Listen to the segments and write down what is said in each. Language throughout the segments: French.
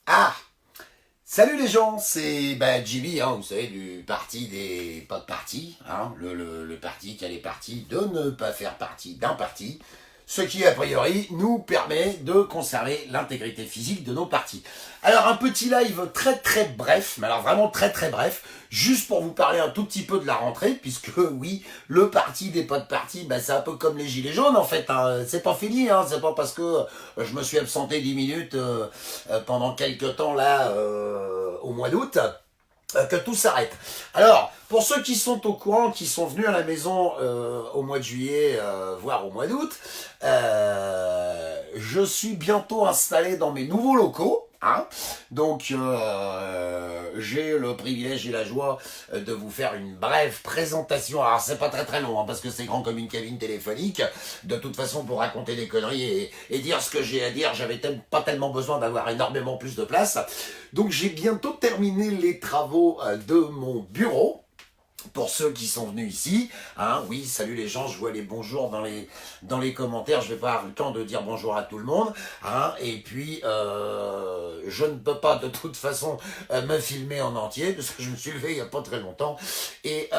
Ah, salut les gens, c'est Jimmy, hein, vous savez, du parti des pas de parti, hein, le parti qui a les partis de ne pas faire partie d'un parti, ce qui a priori nous permet de conserver l'intégrité physique de nos partis. Alors un petit live très très bref, mais alors vraiment très très bref, juste pour vous parler un tout petit peu de la rentrée, puisque oui, le parti des pas de parti, c'est un peu comme les gilets jaunes en fait, hein. C'est pas fini, hein. C'est pas parce que je me suis absenté 10 minutes pendant quelques temps là au mois d'août que tout s'arrête. Alors, pour ceux qui sont au courant, qui sont venus à la maison au mois de juillet, voire au mois d'août, je suis bientôt installé dans mes nouveaux locaux. Hein. Donc, j'ai le privilège et la joie de vous faire une brève présentation. Alors, c'est pas très très long, hein, parce que c'est grand comme une cabine téléphonique. De toute façon, pour raconter des conneries et dire ce que j'ai à dire, j'avais pas tellement besoin d'avoir énormément plus de place. Donc, j'ai bientôt terminé les travaux de mon bureau. Pour ceux qui sont venus ici, hein, oui, salut les gens, je vois les bonjours dans les commentaires, je vais pas avoir le temps de dire bonjour à tout le monde, hein, et puis je ne peux pas de toute façon me filmer en entier, parce que je me suis levé il y a pas très longtemps, et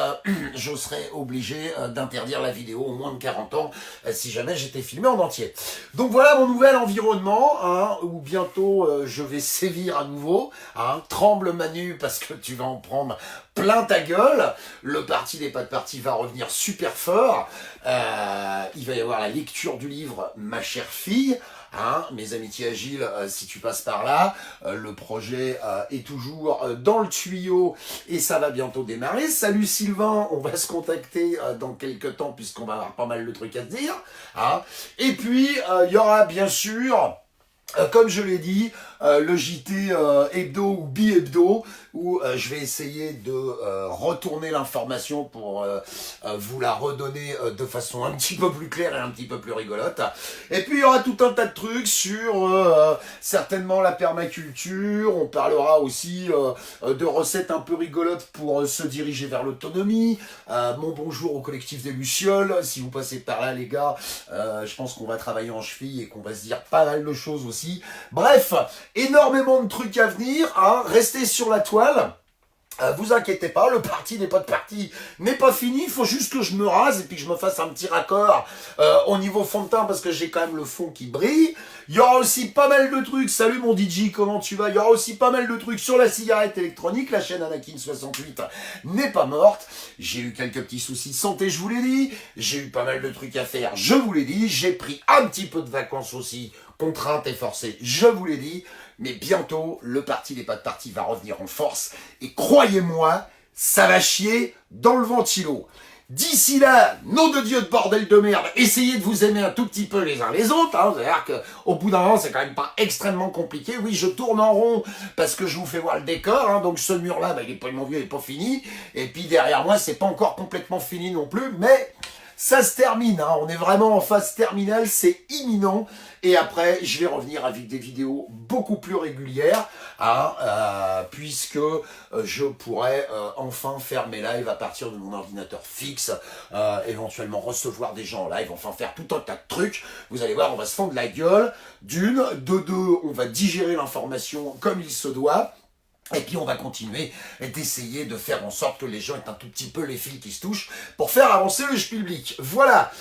je serais obligé d'interdire la vidéo au moins de 40 ans, si jamais j'étais filmé en entier. Donc voilà mon nouvel environnement, hein, où bientôt je vais sévir à nouveau, hein, tremble Manu, parce que tu vas en prendre plein ta gueule. Le parti des pas de parti va revenir super fort. Il va y avoir la lecture du livre Ma chère fille. Hein, mes amitiés agiles, si tu passes par là, le projet est toujours dans le tuyau et ça va bientôt démarrer. Salut Sylvain, on va se contacter dans quelques temps puisqu'on va avoir pas mal de trucs à se dire. Hein. Et puis, il y aura bien sûr... comme je l'ai dit, le JT hebdo ou bi-hebdo, où je vais essayer de retourner l'information pour vous la redonner de façon un petit peu plus claire et un petit peu plus rigolote. Et puis il y aura tout un tas de trucs sur certainement la permaculture, on parlera aussi de recettes un peu rigolotes pour se diriger vers l'autonomie, mon bonjour au collectif des Lucioles, si vous passez par là les gars, je pense qu'on va travailler en cheville et qu'on va se dire pas mal de choses aussi. Bref, énormément de trucs à venir, hein. Restez sur la toile. Vous inquiétez pas, le parti n'est pas de parti, n'est pas fini, il faut juste que je me rase et puis que je me fasse un petit raccord au niveau fond de teint parce que j'ai quand même le fond qui brille. Il y aura aussi pas mal de trucs, salut mon DJ, comment tu vas? Il y aura aussi pas mal de trucs sur la cigarette électronique, la chaîne Anakin68 n'est pas morte. J'ai eu quelques petits soucis de santé, je vous l'ai dit, j'ai eu pas mal de trucs à faire, je vous l'ai dit, j'ai pris un petit peu de vacances aussi, contrainte et forcée, je vous l'ai dit. Mais bientôt, le parti des pas de parti va revenir en force. Et croyez-moi, ça va chier dans le ventilo. D'ici là, nom de Dieu de bordel de merde, essayez de vous aimer un tout petit peu les uns les autres. Hein. C'est-à-dire qu'au bout d'un moment, c'est quand même pas extrêmement compliqué. Oui, je tourne en rond parce que je vous fais voir le décor. Hein. Donc ce mur-là, il est pas mon vieux, il est pas fini. Et puis derrière moi, c'est pas encore complètement fini non plus. Mais... ça se termine, hein. On est vraiment en phase terminale, c'est imminent. Et après, je vais revenir avec des vidéos beaucoup plus régulières, hein, puisque je pourrai enfin faire mes lives à partir de mon ordinateur fixe, éventuellement recevoir des gens en live, enfin faire tout un tas de trucs. Vous allez voir, on va se fendre la gueule. D'une, de deux, on va digérer l'information comme il se doit. Et puis on va continuer d'essayer de faire en sorte que les gens aient un tout petit peu les fils qui se touchent pour faire avancer le public. Voilà,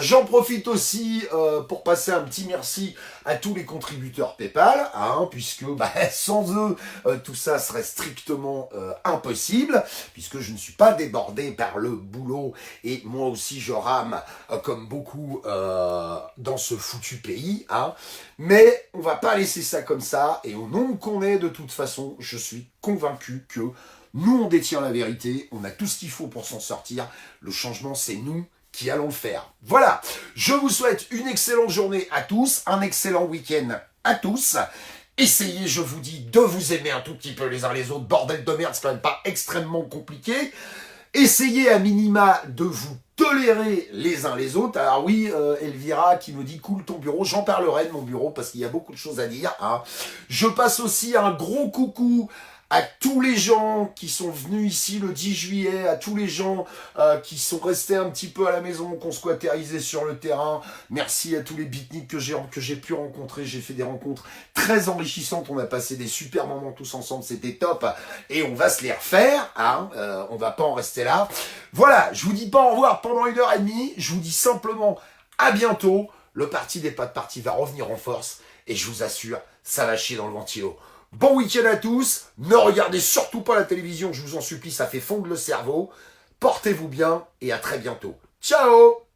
j'en profite aussi pour passer un petit merci à tous les contributeurs PayPal, hein, puisque sans eux, tout ça serait strictement impossible, puisque je ne suis pas débordé par le boulot, et moi aussi je rame comme beaucoup dans ce foutu pays, hein. Mais on va pas laisser ça comme ça, et au nombre qu'on est de toute façon, je suis convaincu que nous on détient la vérité, on a tout ce qu'il faut pour s'en sortir, le changement c'est nous qui allons le faire. Voilà, je vous souhaite une excellente journée à tous, un excellent week-end à tous. Essayez, je vous dis, de vous aimer un tout petit peu les uns les autres, bordel de merde, c'est quand même pas extrêmement compliqué. Essayez à minima de vous tolérer les uns les autres. Alors oui, Elvira qui me dit cool ton bureau, j'en parlerai de mon bureau parce qu'il y a beaucoup de choses à dire. Hein. Je passe aussi un gros coucou à tous les gens qui sont venus ici le 10 juillet, à tous les gens qui sont restés un petit peu à la maison, qu'on squatterisé sur le terrain. Merci à tous les beatniks que j'ai pu rencontrer. J'ai fait des rencontres très enrichissantes. On a passé des super moments tous ensemble. C'était top. Et on va se les refaire. Hein. On va pas en rester là. Voilà, je vous dis pas au revoir pendant 1h30. Je vous dis simplement à bientôt. Le parti des pas de parti va revenir en force. Et je vous assure, ça va chier dans le ventilo. Bon week-end à tous. Ne regardez surtout pas la télévision, je vous en supplie, ça fait fondre le cerveau. Portez-vous bien et à très bientôt. Ciao!